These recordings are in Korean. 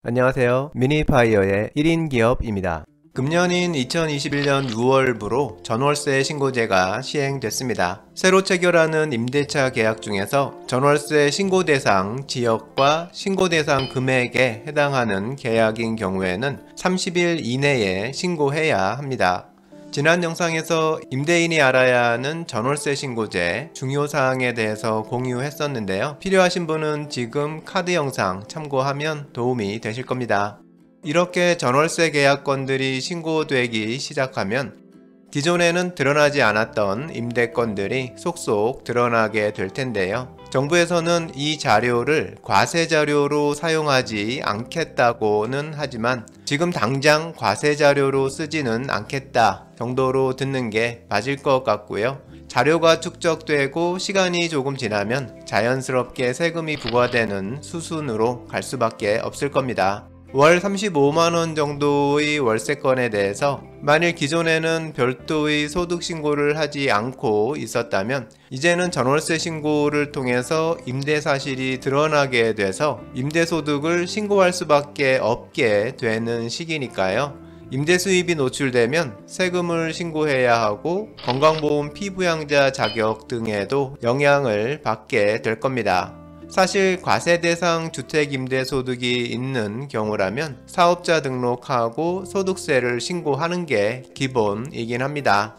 안녕하세요. 미니파이어의 1인 기업입니다. 금년인 2021년 6월부로 전월세 신고제가 시행됐습니다. 새로 체결하는 임대차 계약 중에서 전월세 신고 대상 지역과 신고 대상 금액에 해당하는 계약인 경우에는 30일 이내에 신고해야 합니다. 지난 영상에서 임대인이 알아야 하는 전월세 신고제 중요사항에 대해서 공유했었는데요. 필요하신 분은 지금 카드 영상 참고하면 도움이 되실 겁니다. 이렇게 전월세 계약건들이 신고되기 시작하면 기존에는 드러나지 않았던 임대건들이 속속 드러나게 될 텐데요. 정부에서는 이 자료를 과세 자료로 사용하지 않겠다고는 하지만 지금 당장 과세 자료로 쓰지는 않겠다 정도로 듣는 게 맞을 것 같고요. 자료가 축적되고 시간이 조금 지나면 자연스럽게 세금이 부과되는 수순으로 갈 수밖에 없을 겁니다. 월 35만원 정도의 월세건에 대해서 만일 기존에는 별도의 소득 신고를 하지 않고 있었다면 이제는 전월세 신고를 통해서 임대 사실이 드러나게 돼서 임대소득을 신고할 수밖에 없게 되는 시기니까요. 임대 수입이 노출되면 세금을 신고해야 하고 건강보험 피부양자 자격 등에도 영향을 받게 될 겁니다. 사실 과세 대상 주택임대소득이 있는 경우라면 사업자 등록하고 소득세를 신고하는 게 기본이긴 합니다.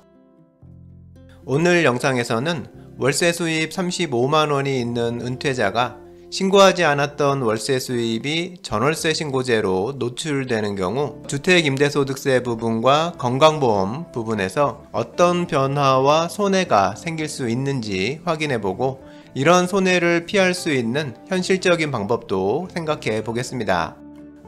오늘 영상에서는 월세 수입 35만원이 있는 은퇴자가 신고하지 않았던 월세 수입이 전월세 신고제로 노출되는 경우 주택임대소득세 부분과 건강보험 부분에서 어떤 변화와 손해가 생길 수 있는지 확인해보고 이런 손해를 피할 수 있는 현실적인 방법도 생각해 보겠습니다.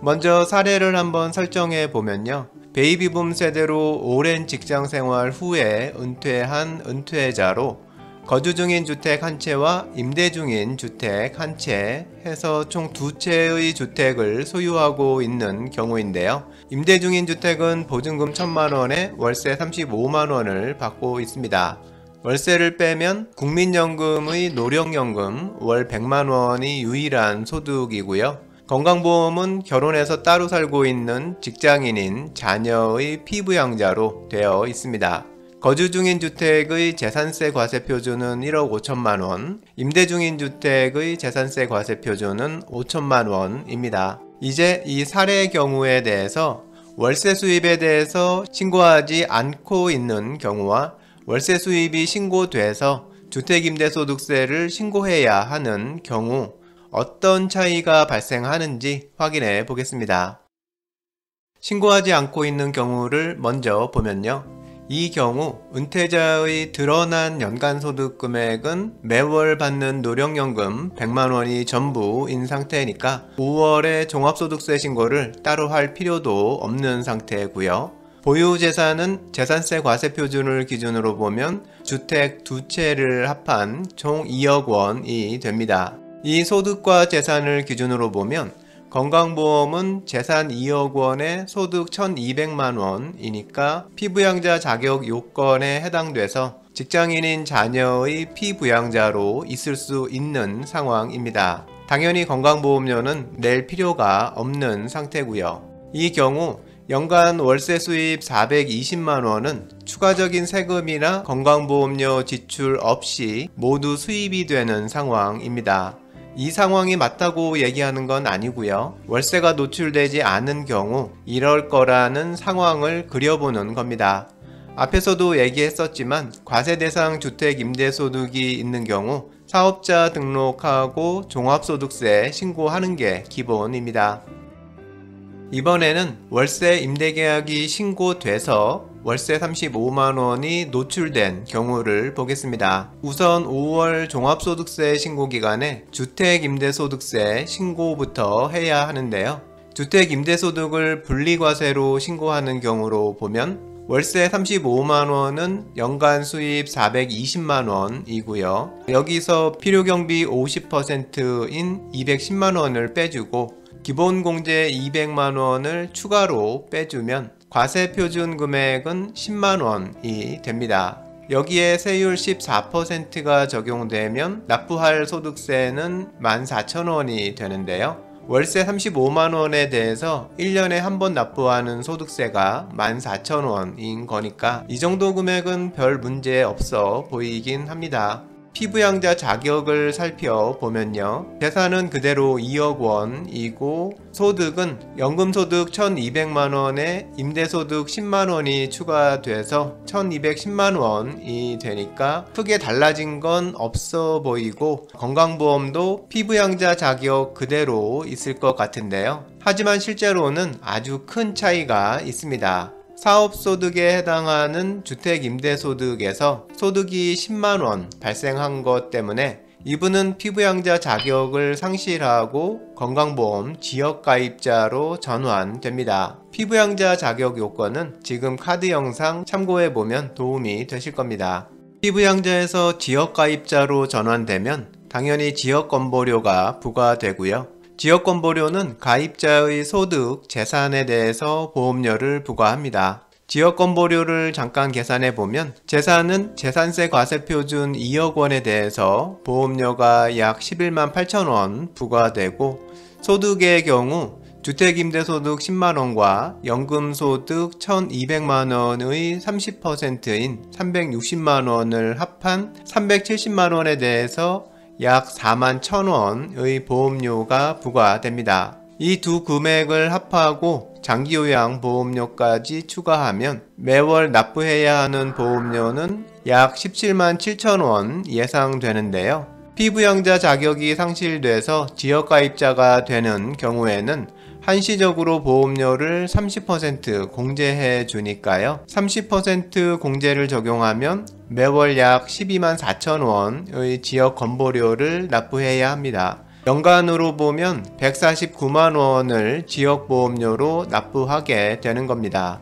먼저 사례를 한번 설정해 보면요. 베이비붐 세대로 오랜 직장생활 후에 은퇴한 은퇴자로 거주 중인 주택 한 채와 임대 중인 주택 한 채 해서 총 두 채의 주택을 소유하고 있는 경우인데요. 임대 중인 주택은 보증금 1,000만원에 월세 35만원을 받고 있습니다. 월세를 빼면 국민연금의 노령연금 월 100만원이 유일한 소득이고요. 건강보험은 결혼해서 따로 살고 있는 직장인인 자녀의 피부양자로 되어 있습니다. 거주 중인 주택의 재산세 과세표준은 1억 5천만원, 임대 중인 주택의 재산세 과세표준은 5천만원입니다. 이제 이 사례의 경우에 대해서 월세 수입에 대해서 신고하지 않고 있는 경우와 월세 수입이 신고돼서 주택임대소득세를 신고해야 하는 경우 어떤 차이가 발생하는지 확인해 보겠습니다. 신고하지 않고 있는 경우를 먼저 보면요. 이 경우 은퇴자의 드러난 연간소득 금액은 매월 받는 노령연금 100만원이 전부인 상태니까 5월에 종합소득세 신고를 따로 할 필요도 없는 상태고요. 보유재산은 재산세 과세표준을 기준으로 보면 주택 두 채를 합한 총 2억 원이 됩니다. 이 소득과 재산을 기준으로 보면 건강보험은 재산 2억 원에 소득 1,200만 원이니까 피부양자 자격 요건에 해당돼서 직장인인 자녀의 피부양자로 있을 수 있는 상황입니다. 당연히 건강보험료는 낼 필요가 없는 상태고요. 이 경우 연간 월세 수입 420만원은 추가적인 세금이나 건강보험료 지출 없이 모두 수입이 되는 상황입니다. 이 상황이 맞다고 얘기하는 건 아니고요. 월세가 노출되지 않은 경우 이럴 거라는 상황을 그려보는 겁니다. 앞에서도 얘기했었지만 과세 대상 주택 임대소득이 있는 경우 사업자 등록하고 종합소득세 신고하는 게 기본입니다. 이번에는 월세 임대계약이 신고돼서 월세 35만원이 노출된 경우를 보겠습니다. 우선 5월 종합소득세 신고기간에 주택임대소득세 신고부터 해야 하는데요. 주택임대소득을 분리과세로 신고하는 경우로 보면 월세 35만원은 연간 수입 420만원이고요. 여기서 필요경비 50%인 210만원을 빼주고 기본공제 200만원을 추가로 빼주면 과세표준 금액은 10만원이 됩니다. 여기에 세율 14%가 적용되면 납부할 소득세는 14,000원이 되는데요. 월세 35만원에 대해서 1년에 한 번 납부하는 소득세가 14,000원인 거니까 이 정도 금액은 별 문제 없어 보이긴 합니다. 피부양자 자격을 살펴보면요, 재산은 그대로 2억 원이고 소득은 연금소득 1200만원에 임대소득 10만원이 추가돼서 1210만원이 되니까 크게 달라진 건 없어 보이고 건강보험도 피부양자 자격 그대로 있을 것 같은데요. 하지만 실제로는 아주 큰 차이가 있습니다. 사업소득에 해당하는 주택임대소득에서 소득이 10만원 발생한 것 때문에 이분은 피부양자 자격을 상실하고 건강보험 지역가입자로 전환됩니다. 피부양자 자격 요건은 지금 카드 영상 참고해보면 도움이 되실 겁니다. 피부양자에서 지역가입자로 전환되면 당연히 지역건보료가 부과되고요. 지역건보료는 가입자의 소득, 재산에 대해서 보험료를 부과합니다. 지역건보료를 잠깐 계산해보면 재산은 재산세 과세표준 2억 원에 대해서 보험료가 약 11만 8천 원 부과되고, 소득의 경우 주택임대소득 10만원과 연금소득 1200만원의 30%인 360만원을 합한 370만원에 대해서 약 4만 1,000원의 보험료가 부과됩니다. 이 두 금액을 합하고 장기요양 보험료까지 추가하면 매월 납부해야 하는 보험료는 약 17만 7천원 예상되는데요. 피부양자 자격이 상실돼서 지역가입자가 되는 경우에는 한시적으로 보험료를 30% 공제해 주니까요. 30% 공제를 적용하면 매월 약 12만 4천원의 지역건보료를 납부해야 합니다. 연간으로 보면 149만원을 지역보험료로 납부하게 되는 겁니다.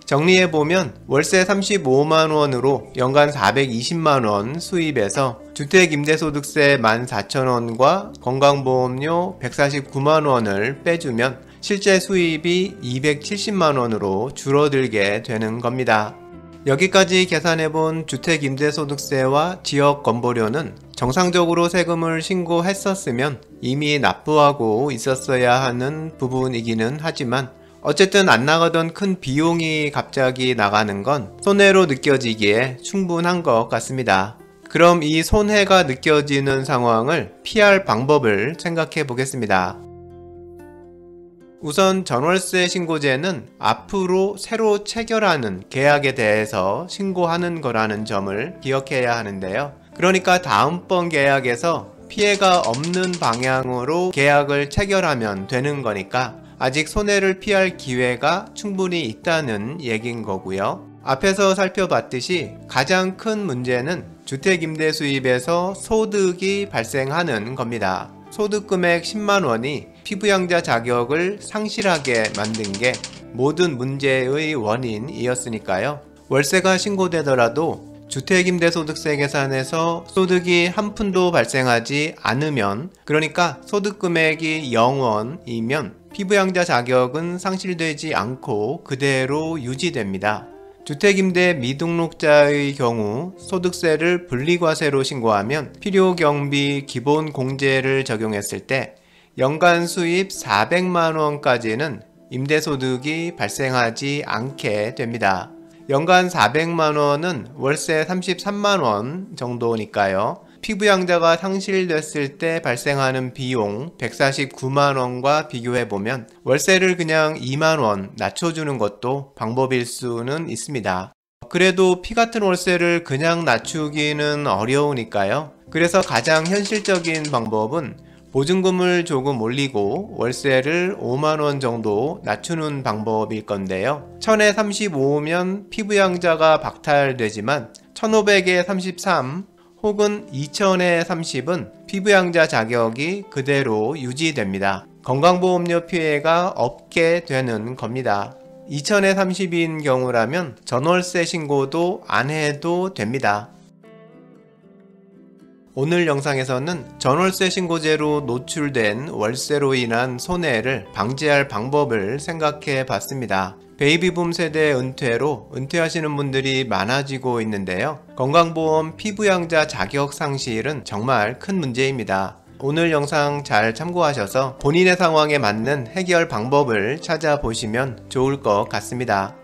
정리해보면 월세 35만원으로 연간 420만원 수입에서 주택임대소득세 14,000원과 건강보험료 149만원을 빼주면 실제 수입이 270만원으로 줄어들게 되는 겁니다. 여기까지 계산해본 주택임대소득세와 지역건보료는 정상적으로 세금을 신고했었으면 이미 납부하고 있었어야 하는 부분이기는 하지만 어쨌든 안 나가던 큰 비용이 갑자기 나가는 건 손해로 느껴지기에 충분한 것 같습니다. 그럼 이 손해가 느껴지는 상황을 피할 방법을 생각해 보겠습니다. 우선 전월세 신고제는 앞으로 새로 체결하는 계약에 대해서 신고하는 거라는 점을 기억해야 하는데요. 그러니까 다음번 계약에서 피해가 없는 방향으로 계약을 체결하면 되는 거니까 아직 손해를 피할 기회가 충분히 있다는 얘긴 거고요. 앞에서 살펴봤듯이 가장 큰 문제는 주택임대 수입에서 소득이 발생하는 겁니다. 소득금액 10만원이 피부양자 자격을 상실하게 만든 게 모든 문제의 원인이었으니까요. 월세가 신고되더라도 주택임대소득세 계산에서 소득이 한 푼도 발생하지 않으면, 그러니까 소득금액이 0원이면 피부양자 자격은 상실되지 않고 그대로 유지됩니다. 주택임대 미등록자의 경우 소득세를 분리과세로 신고하면 필요경비 기본공제를 적용했을 때 연간 수입 400만원까지는 임대소득이 발생하지 않게 됩니다. 연간 400만원은 월세 33만원 정도니까요. 피부양자가 상실됐을 때 발생하는 비용 149만원과 비교해보면 월세를 그냥 2만원 낮춰주는 것도 방법일 수는 있습니다. 그래도 피같은 월세를 그냥 낮추기는 어려우니까요. 그래서 가장 현실적인 방법은 보증금을 조금 올리고 월세를 5만원 정도 낮추는 방법일 건데요. 1000에 35면 피부양자가 박탈되지만 1500에 33 혹은 2000에 30은 피부양자 자격이 그대로 유지됩니다. 건강보험료 피해가 없게 되는 겁니다. 2000에 30인 경우라면 전월세 신고도 안 해도 됩니다. 오늘 영상에서는 전월세 신고제로 노출된 월세로 인한 손해를 방지할 방법을 생각해 봤습니다. 베이비붐 세대 은퇴로 은퇴하시는 분들이 많아지고 있는데요. 건강보험 피부양자 자격 상실은 정말 큰 문제입니다. 오늘 영상 잘 참고하셔서 본인의 상황에 맞는 해결 방법을 찾아보시면 좋을 것 같습니다.